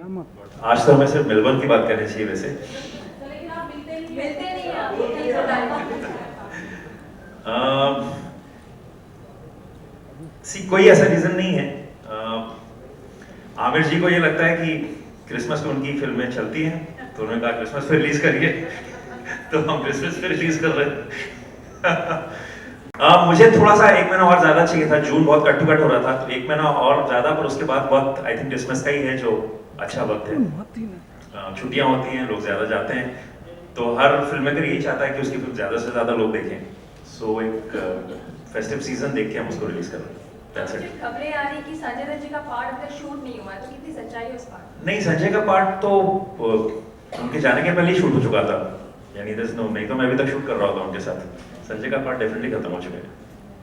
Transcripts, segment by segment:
आज तो हमें सिर्फ मेलबर्न की बात करनी चाहिए वैसे। लेकिन आप मिलते नहीं आप कोई ऐसा रीजन नहीं है। आमिर जी को ये लगता है कि क्रिसमस पे उनकी फिल्में चलती हैं, तो उन्होंने कहा क्रिसमस पे रिलीज करिए तो हम क्रिसमस पे रिलीज कर रहे हैं। मुझे थोड़ा सा एक महीना और ज्यादा चाहिए था, जून बहुत कट टू कट हो रहा था, तो एक महीना और ज्यादा, पर उसके बाद वक्त आई थिंक क्रिसमस का ही है जो अच्छा वक्त है। छुट्टियां होती हैं, लोग ज्यादा जाते हैं, तो हर फिल्म मेकर यही चाहता है कि उसकी फिल्म ज्यादा से ज्यादा लोग देखें। सो एक फेस्टिव सीजन देख के हम उसको रिलीज कर रहे हैं। खबरें आ रही कि संजय दत्त जी का पार्ट अगर शूट नहीं हुआ तो कितनी सच्चाई है उस पार्ट? नहीं, संजय का पार्ट तो उनके जाने के पहले ही शूट हो चुका था, यानी नहीं तो मैं अभी तक शूट कर रहा होता उनके साथ। संजय का पार्ट डेफिनेटली खत्म हो चुका है।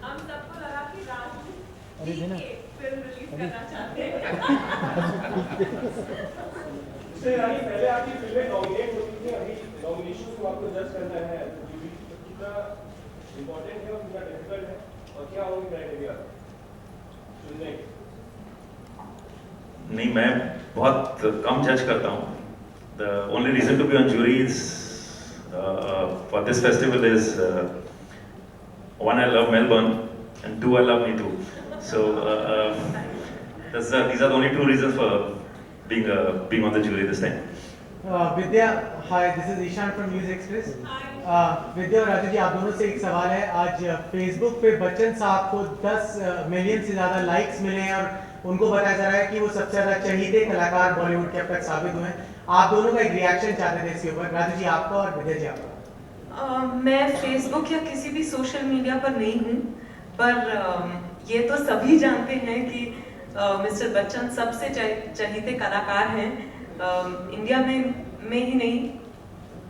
हम सबको लगा कि राजनीति की फिल्म रिलीज करना चाहते हैं। पहले आपकी फिल्में नॉमिनेट होती थी, अभी नॉमिनेशन को आपको जज करना है, कितना इम्पोर्टेंट है और कितना डिफिकल्ट है, और क्या होगी क्राइटेरिया चुनने? नहीं, मैं बहुत कम जज करता हूँ। The only reason to be on jury is for this festival is one, I love Melbourne, and two, I love me too. So these are the only two reasons for being on the jury this time. Vidya, hi, this is Ishan from News Express. Vidya और राजू जी, आप दोनों से एक सवाल है। आज Facebook पे बच्चन साहब को 10 मिलियन से ज़्यादा लाइक्स मिले हैं और उनको बताया जा रहा है कि वो सबसे ज़्यादा चहीते कलाकार बॉलीवुड के अब तक साबित हुए हैं। आप दोनों का एक रिएक्शन चाहते थे इसके ऊपर, राजू जी आपका और विद्या जी आपका। मैं फेसबुक या किसी भी सोशल मीडिया पर नहीं हूँ, पर ये तो सभी जानते हैं कि मिस्टर बच्चन सबसे चहीते कलाकार हैं, इंडिया में ही नहीं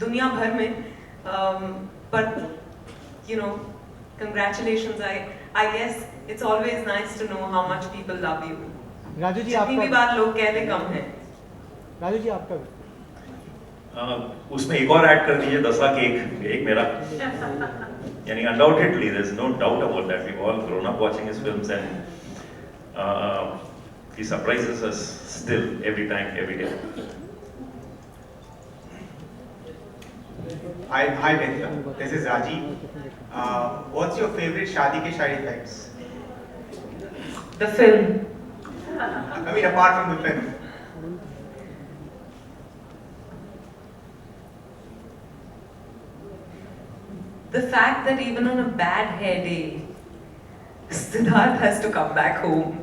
दुनिया भर में। पर you know, congratulations, I guess it's always nice to know how much people love you. Raju ji जितनी भी बार लोग कहते कम है। राजू जी आपका उसमें एक और ऐड कर दीजिए, 10 लाख एक मेरा। यानी undoubtedly there is no doubt about that, we've all grown up watching his films and he surprises us still every time, every day. Hi Vidya, this is Raji. What's your favorite शादी के side effects? The film. I mean apart from the film. The fact that even on a bad hair day, Siddharth has to come back home.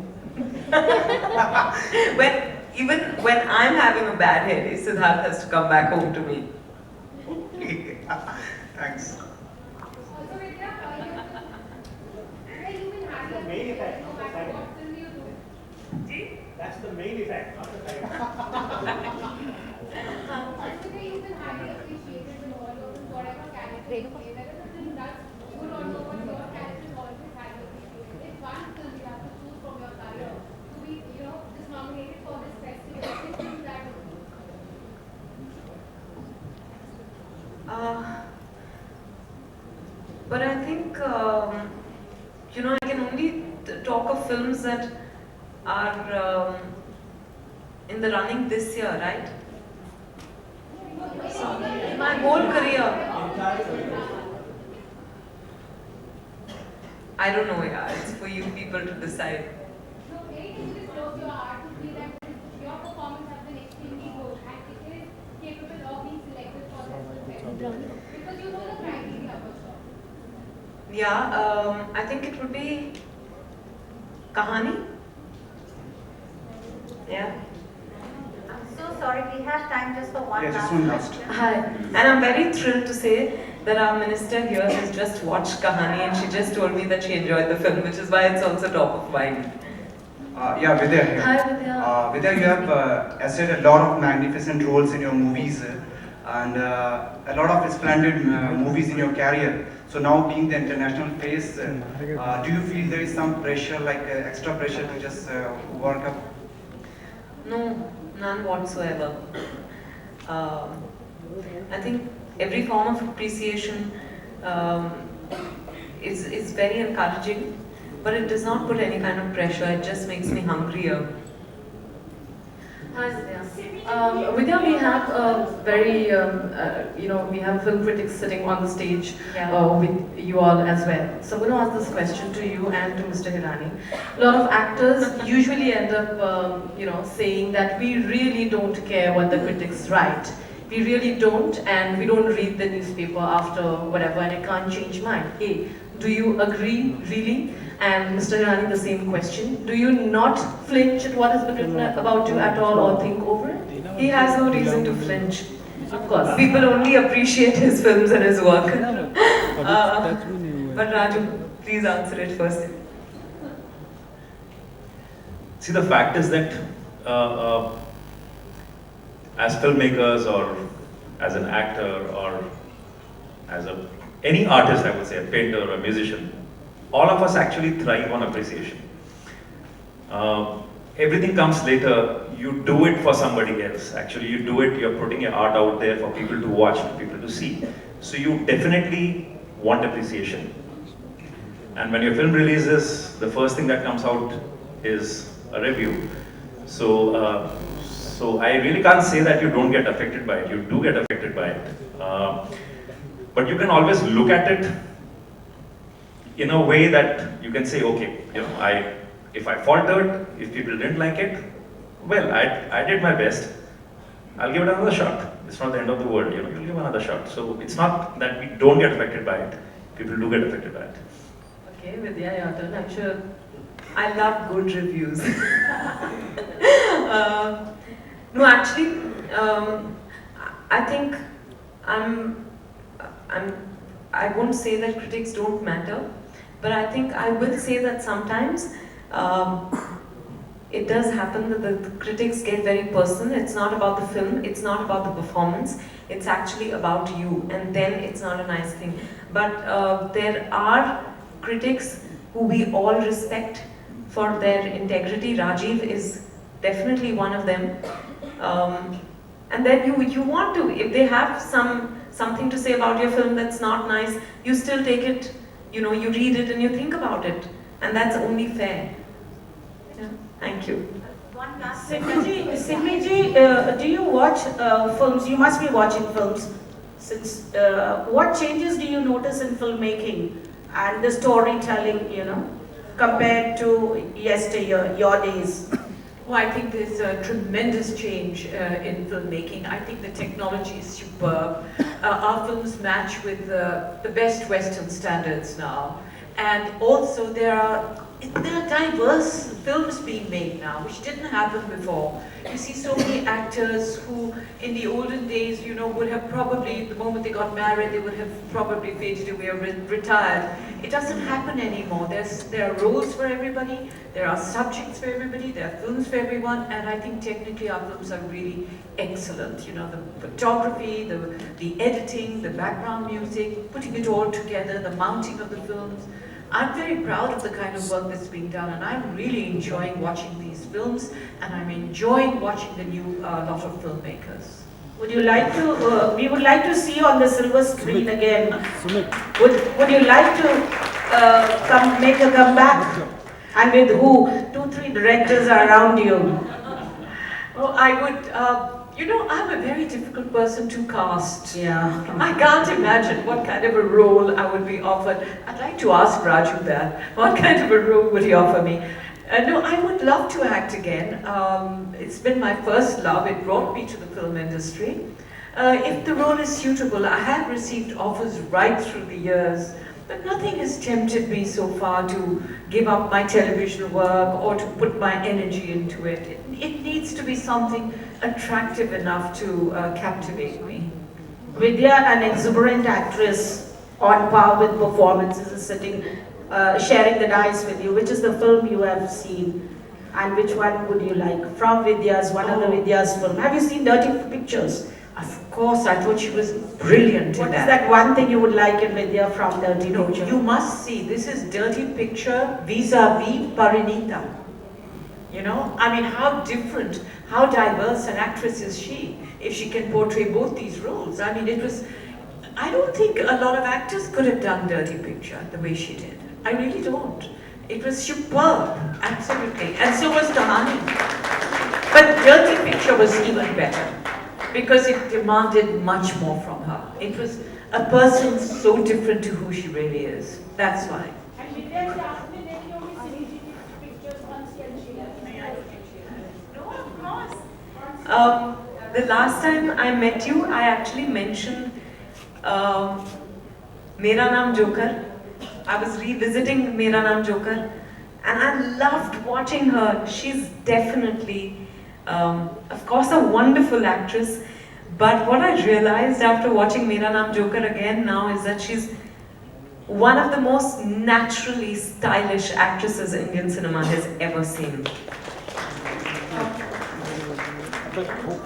Even when I'm having a bad hair day, Siddharth has to come back home to me. Thanks. Also, Vidya, you've been having main effect, not the side what film you do? That's the main effect, not the side effect. Also, you've been highly appreciated in all of whatever character you play. Whether the film does good or no, but your character is always highly appreciated. If one film you have to choose from your career to be, just nominated for this festival, which film that would be? But I think, I can only talk of films that are in the running this year, right? So, my whole career. I don't know, yeah, it's for you people to decide. No, anything which is close to your heart to feel that your performance has been extremely good and it is capable of being selected for this festival. Because you know the criteria for sure. Yeah, I think it would be Kahani. Yeah. I'm so sorry, we have time just for one Yeah, just last one last. question. Hi, and I'm very thrilled to say that our minister here has just watched Kahani and she just told me that she enjoyed the film, which is why it's also top of mind. Yeah, Vidya here. Hi, Vidya. Vidya, you have acted a lot of magnificent roles in your movies and a lot of splendid movies in your career. So now being the international face, do you feel there is some pressure, like extra pressure to just work up? No, none whatsoever. I think every form of appreciation is very encouraging, but it does not put any kind of pressure. It just makes me hungrier. Hi, Vidya. Vidya, we have a very, we have film critics sitting on the stage with you all as well. So I'm going to ask this question to you and to Mr. Hirani. A lot of actors usually end up, saying that we really don't care what the critics write. We really don't, and we don't read the newspaper after whatever, and I can't change mine. A, do you agree, really? And Mr. Hirani, the same question. Do you not flinch at what has been written about you at all or think over it? He has no reason to flinch. Of course, people only appreciate his films and his work. But Raju, please answer it first. See, the fact is that as filmmakers or as an actor or as any artist, I would say, a painter or a musician, all of us actually thrive on appreciation. Everything comes later. You do it for somebody else. Actually, you do it, you're putting your art out there for people to watch, for people to see. So you definitely want appreciation. And when your film releases, the first thing that comes out is a review. So, so I really can't say that you don't get affected by it. You do get affected by it. But you can always look at it in a way that you can say, okay, if I faltered, if people didn't like it, well, I did my best. I'll give it another shot. It's not the end of the world, you'll give another shot. So it's not that we don't get affected by it. People do get affected by it. Okay, Vidya, your turn. I'm sure I love good reviews. No, actually, I think I won't say that critics don't matter, but I think I will say that sometimes it does happen that the critics get very personal. It's not about the film, it's not about the performance, it's actually about you, and then it's not a nice thing. But there are critics who we all respect for their integrity. Rajiv is definitely one of them. And then you want to, if they have something to say about your film that's not nice, you still take it, you read it and you think about it. And that's only fair. Yeah. Thank you. One last Simli ji, do you watch films? You must be watching films. Since what changes do you notice in filmmaking and the storytelling, compared to yesteryear, your days? Well, I think there's a tremendous change in filmmaking. I think the technology is superb. Our films match with the best Western standards now. And also there are diverse films being made now, which didn't happen before. You see so many actors who, in the olden days, would have probably, the moment they got married, they would have probably faded away or retired. It doesn't happen anymore. There are roles for everybody, there are subjects for everybody, there are films for everyone, and I think technically our films are really excellent. The photography, the editing, the background music, putting it all together, the mounting of the films. I'm very proud of the kind of work that's being done, and I'm really enjoying watching these films, and I'm enjoying watching the new lot of filmmakers. Would you like to, we would like to see you on the silver screen again. Would you like to make a comeback? And with who? 2-3 directors are around you. Oh, I would, I'm a very difficult person to cast. Yeah. I can't imagine what kind of a role I would be offered. I'd like to ask Raju that. What kind of a role would he offer me? No, I would love to act again. It's been my first love. It brought me to the film industry. If the role is suitable, I have received offers right through the years, but nothing has tempted me so far to give up my television work or to put my energy into it. It needs to be something attractive enough to captivate me. Vidya, an exuberant actress on par with performances, is sitting, sharing the dice with you. Which is the film you have seen, and which one would you like? From Vidya's, one of the Vidya's film. Have you seen Dirty Pictures? Of course, I thought she was brilliant in What is that one thing you would like in Vidya from Dirty No, Picture? you must see. This is Dirty Picture vis-a-vis Parinita. I mean, how different, how diverse an actress is she, if she can portray both these roles. I mean, I don't think a lot of actors could have done Dirty Picture the way she did. I really don't. It was superb, absolutely. And so was Tahani. But Dirty Picture was even better because it demanded much more from her. It was a person so different to who she really is. That's why. And Vidya has asked me that you only see pictures once when she left. No, of course. The last time I met you, I actually mentioned Mera Naam Joker. I was revisiting Mera Naam Joker, and I loved watching her. She's definitely, of course, a wonderful actress. But what I realized after watching Mera Naam Joker again now is that she's one of the most naturally stylish actresses Indian cinema has ever seen.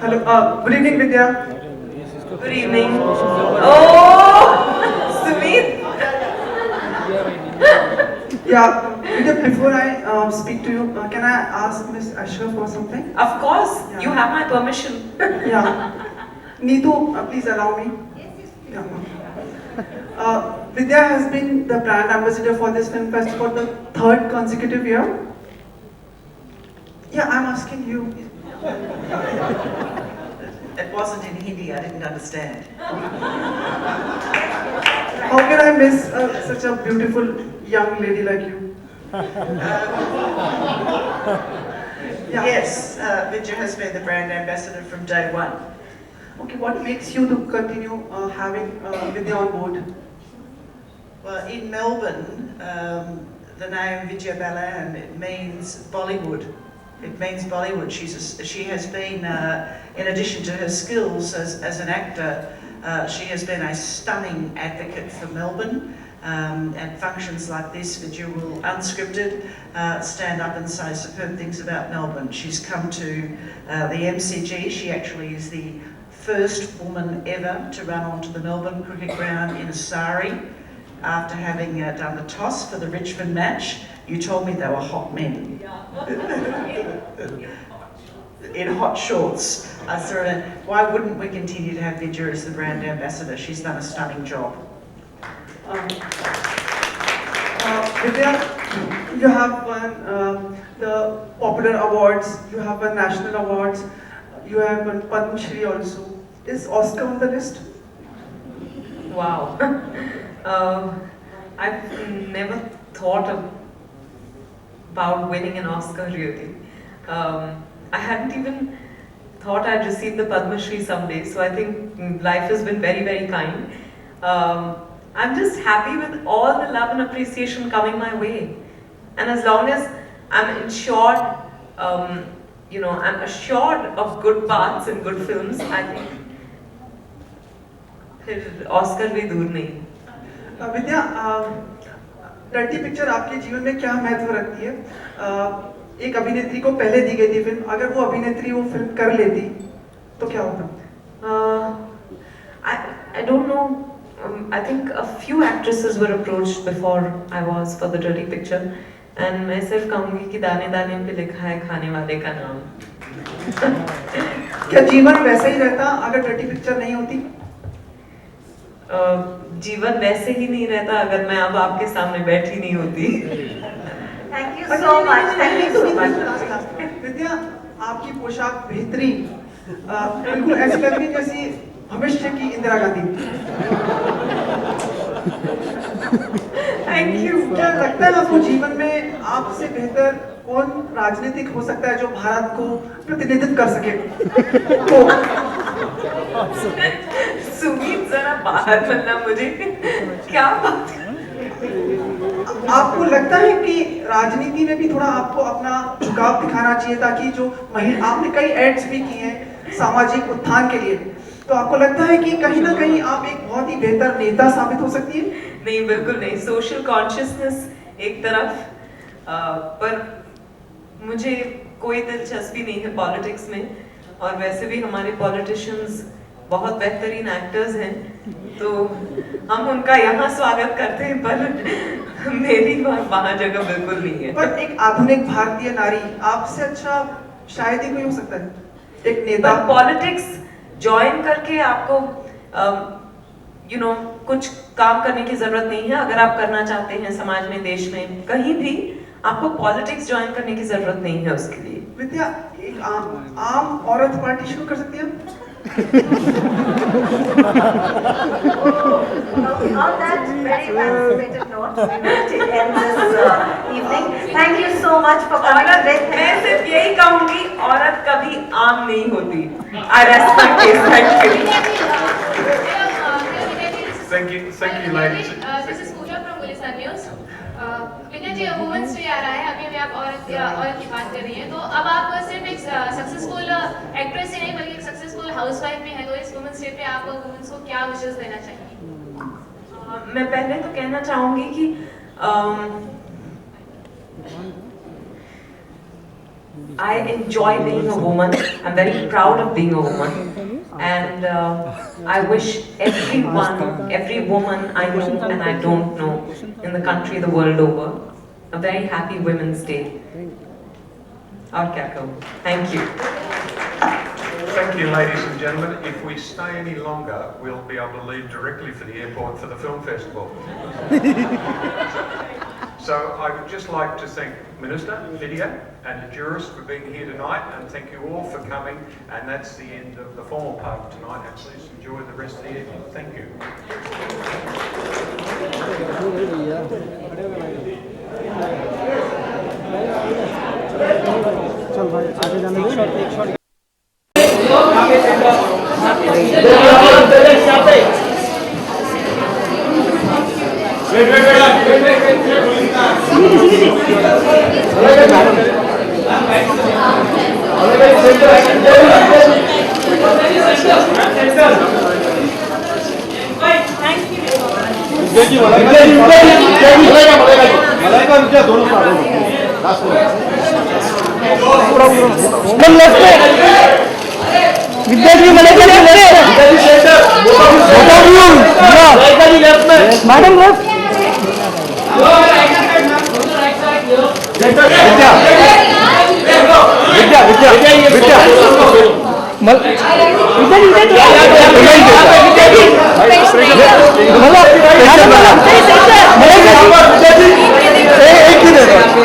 Hello, good evening, Vidya. Good evening. Oh, Sumit. Yeah, Vidya, before I speak to you, can I ask Miss Ashraf for something? Of course, Yeah. you have my permission. Yeah. Neetu, please allow me. Yeah. Vidya has been the brand ambassador for this film fest for the 3rd consecutive year. Yeah, I'm asking you. It wasn't in Hindi, I didn't understand. How can I miss such a beautiful young lady like you? Yeah. Yes, Vidya has been the brand ambassador from day one. Okay, what makes you to continue having Vidya on board? Well, in Melbourne, the name Vidya Balan, it means Bollywood. It means Bollywood. She has been, in addition to her skills as an actor, she has been a stunning advocate for Melbourne. At functions like this, Vidya will, unscripted, stand up and say superb things about Melbourne. She's come to the MCG. She actually is the first woman ever to run onto the Melbourne cricket ground in a sari after having done the toss for the Richmond match. You told me they were hot men. In hot shorts. I said, why wouldn't we continue to have Vidya as the brand ambassador? She's done a stunning job. Vidya, you have won the popular awards, you have won national awards, you have won Padma Shri also. Is Oscar on the list? Wow. I've never thought about winning an Oscar, really. I hadn't even thought I'd receive the Padma Shri someday, so I think life has been very, very kind. I'm just happy with all the love and appreciation coming my way. And as long as I'm ensured, I'm assured of good parts and good films, I think फिर Oscar भी दूर नहीं। विद्या, dirty picture आपके जीवन में क्या महत्व रखती है? एक अभिनेत्री को पहले दी गई थी फिल्म, अगर वो अभिनेत्री वो फिल्म कर लेती तो क्या होता? I don't know. I think a few actresses were approached before I was for the Dirty Picture, and मैं सिर्फ कहूँगी कि दाने दाने पे लिखा है खाने वाले का नाम। क्या जीवन वैसा ही रहता अगर डर्टी पिक्चर नहीं होती? जीवन वैसे ही नहीं रहता अगर मैं अब आपके सामने बैठी नहीं होती। Thank you so much. Thank you so much. विद्या, आपकी पोशाक बेहतरीन, बिल्कुल ऐसी लग रही जैसी भविष्य की इंदिरा गांधी। Thank you. क्या लगता है आपको जीवन में आपसे बेहतर कौन राजनीतिक हो सकता है जो भारत को प्रतिनिधित्व कर सके? सुमीत जरा बाहर बनना मुझे क्या बात है? आपको लगता है कि राजनीति में भी थोड़ा आपको अपना झुकाव दिखाना चाहिए ताकि जो महिला, आपने कई एड्स भी किए हैं सामाजिक उत्थान के लिए, तो आपको लगता है कि कहीं ना कहीं आप एक बहुत ही बेहतर नेता साबित हो सकती है? नहीं, बिल्कुल नहीं। सोशल कॉन्शियसनेस एक तरफ, पर मुझे कोई दिलचस्पी नहीं है पॉलिटिक्स में, और वैसे भी हमारे पॉलिटिशियंस बहुत बेहतरीन एक्टर्स हैं, तो हम उनका यहाँ स्वागत करते हैं, पर मेरी वहाँ जगह बिल्कुल नहीं है। पर एक आधुनिक भारतीय नारी आपसे अच्छा शायद ही कोई हो सकता है, एक नेता। पॉलिटिक्स ज्वाइन करके आपको कुछ काम करने की जरूरत नहीं है। अगर आप करना चाहते हैं समाज में, देश में, कहीं भी, आपको पॉलिटिक्स ज्वाइन करने की जरूरत नहीं है उसके लिए। विद्या, एक आम औरत पार्टी शुरू कर सकती हैं? On that very emancipated note, we will end this evening. Thank you so much for coming today. मैं सिर्फ यही कहूँगी, औरत कभी आम नहीं होती. I rest my case. Thank you. Thank you, ladies. This is Pooja from Gulistan News. Vinay ji, women's day आ रहा है, अभी अभी आप औरत की बात कर रही हैं, तो अब आप सिर्फ एक सक्सेसफुल एक्ट्रेस ही नहीं बल्कि एक सक्सेसफुल हाउसवाइफ भी हैं, तो इस वुमेन्स डे पे आप वुमेन्स को क्या विशेष देना चाहिए? मैं पहले तो कहना चाहूँगी कि I enjoy being a woman. I'm very proud of being a woman, and I wish every woman I know and I don't know in the country, the world over, a very happy Women's Day. और क्या कहूँ? Thank you. Thank you, ladies and gentlemen. If we stay any longer, we'll be able to leave directly for the airport for the film festival. So I would just like to thank Minister, Vidya and the jurors for being here tonight, and thank you all for coming, and that's the end of the formal part of tonight, and please enjoy the rest of the evening. Thank you. चल भाई आगे जाने दे। Madam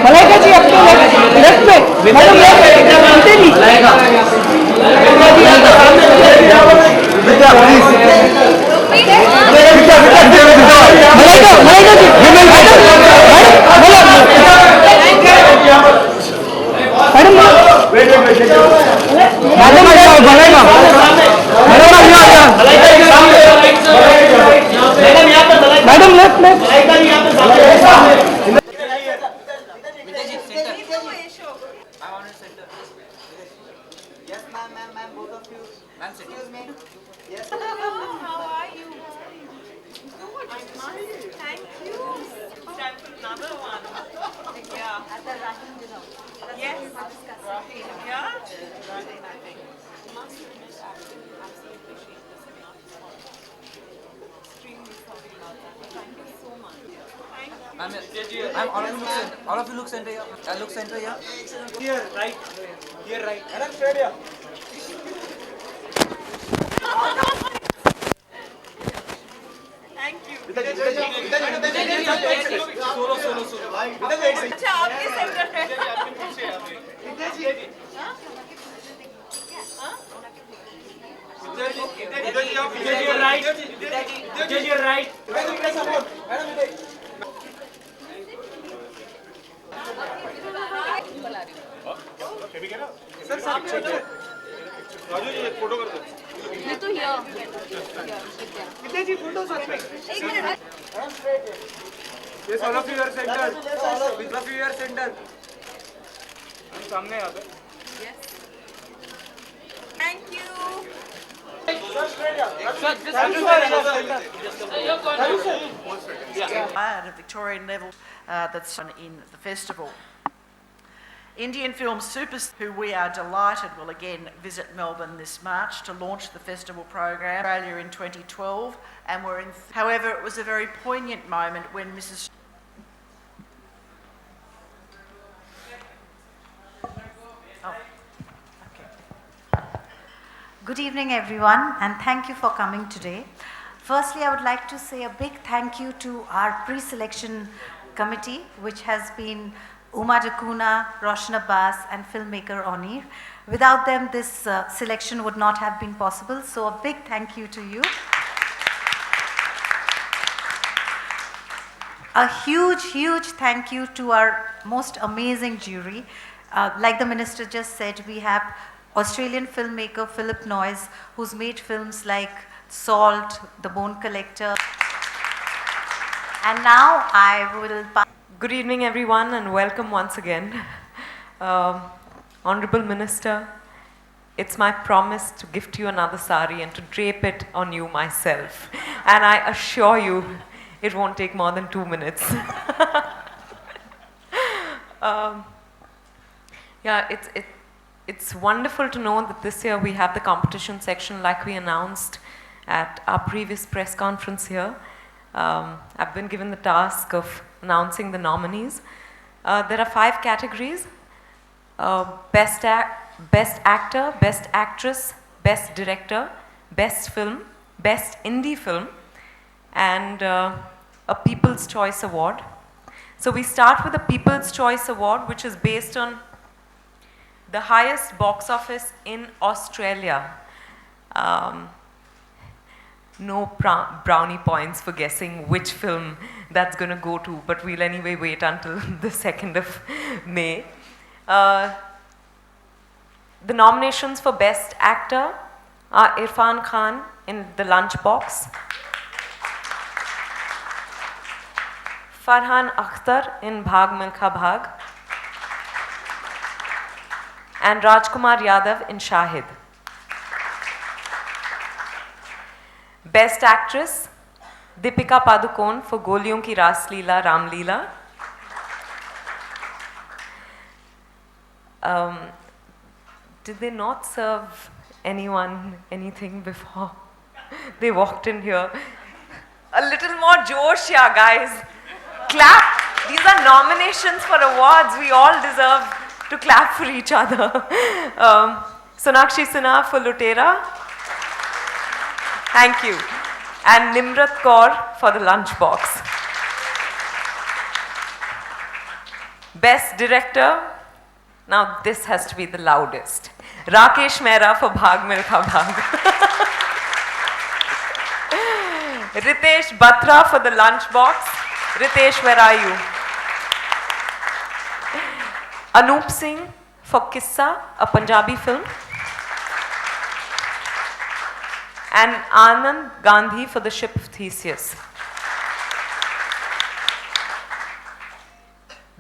Malaika जी अपने left में madam madam left में Yes, ma'am, both of you. Ma'am, excuse me. Yes. How are you? Good. Thank you. Time for another one. Yeah. At the Rahim dinner. Yes. Yeah. Ma'am, all of you look center here. Look center here. Here, right. Here, right. Madam, straight here. Thank you. Solo. अच्छा, आपके centre है। राजू जी एक photo कर दो। मैं तो here. Vidya ji photo साथ में। एक minute. Yes, all of you are center. All of you are center. हम सामने आ गए। Yes. Thank you. At a Victorian level that's in the festival. Indian film superstars, who we are delighted will again visit Melbourne this March to launch the festival program. Australia in 2012, and we're in. However, it was a very poignant moment when Mrs. Good evening, everyone, and thank you for coming today. Firstly, I would like to say a big thank you to our pre-selection committee, which has been Uma Dakuna, Roshan Abbas, and filmmaker Onir. Without them, this selection would not have been possible. So a big thank you to you. A huge, huge thank you to our most amazing jury. Like the minister just said, we have Australian filmmaker Philip Noyes, who's made films like Salt, The Bone Collector. And now I will pass. Good evening, everyone, and welcome once again. Honorable Minister, it's my promise to gift you another sari and to drape it on you myself. And I assure you, it won't take more than 2 minutes. Yeah, it's wonderful to know that this year we have the competition section like we announced at our previous press conference here. I've been given the task of announcing the nominees. There are 5 categories: Best Actor, Best Actress, Best Director, Best Film, Best Indie Film, and a People's Choice Award. So we start with the People's Choice Award, which is based on the highest box office in Australia. No brownie points for guessing which film that's going to go to, but we'll anyway wait until the 2nd of May. The nominations for Best Actor are Irfan Khan in The Lunchbox, Farhan Akhtar in Bhag Milkha Bhag, and Rajkumar Yadav in Shahid. Best Actress, Deepika Padukone for Goliyon Ki Ras Leela Ram Leela. Did they not serve anyone anything before they walked in here? A little more josh, yeah, guys. Clap. These are nominations for awards. We all deserve to clap for each other. Sonakshi Sinha for Lutera. Thank you. And Nimrat Kaur for The Lunchbox. Best Director. Now this has to be the loudest. Rakesh Mehra for Bhag Milkha Bhag. Ritesh Batra for The Lunchbox. Ritesh, where are you? Anup Singh for Kissa, a Punjabi film. And Anand Gandhi for The Ship of Theseus.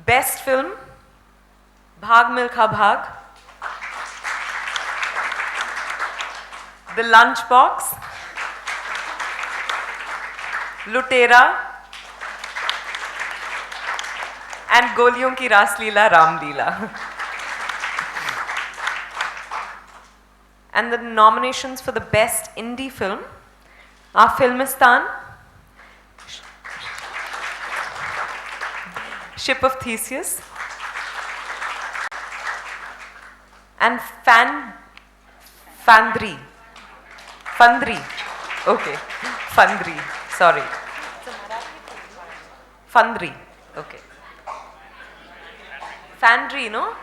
Best Film, Bhag Milkha Bhag, The Lunchbox, Lutera, and Goliyon Ki Ras Leela Ram Leela. And the nominations for the Best Indie Film are Filmistan, Ship of Theseus, and Fandri. Okay. Fandri. Sorry. Fandri. Okay. Fandri, no?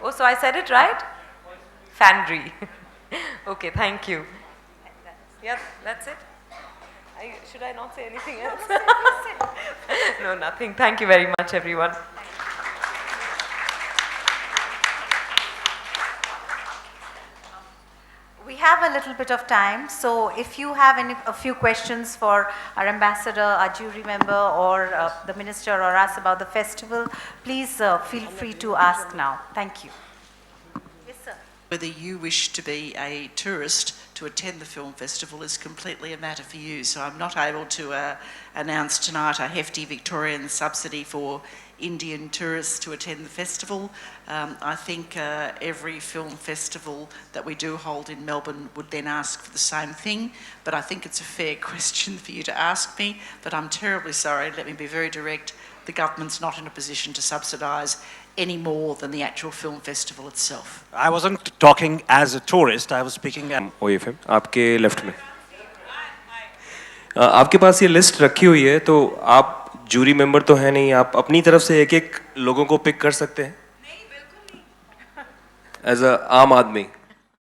Oh, so I said it right? Fandri. Okay, thank you. Yeah, that's it. Should I not say anything else? No, nothing. Thank you very much, everyone. We have a little bit of time, so if you have a few questions for our ambassador, our jury member, or the minister or us about the festival, please feel free to ask now. Thank you. Yes, sir. Whether you wish to be a tourist to attend the film festival is completely a matter for you. So I'm not able to announce tonight a hefty Victorian subsidy for Indian tourists to attend the festival. I think every film festival that we do hold in Melbourne would then ask for the same thing, but I think it's a fair question for you to ask me, but I'm terribly sorry, let me be very direct, the government's not in a position to subsidise any more than the actual film festival itself. I wasn't talking as a tourist, I was speaking at OFM, आपके left में आपके पास ये list रखी हुई है, तो आप jury member तो है नहीं, आप अपनी तरफ से एक एक लोगों को पिक कर सकते हैं एज अ आम आदमी।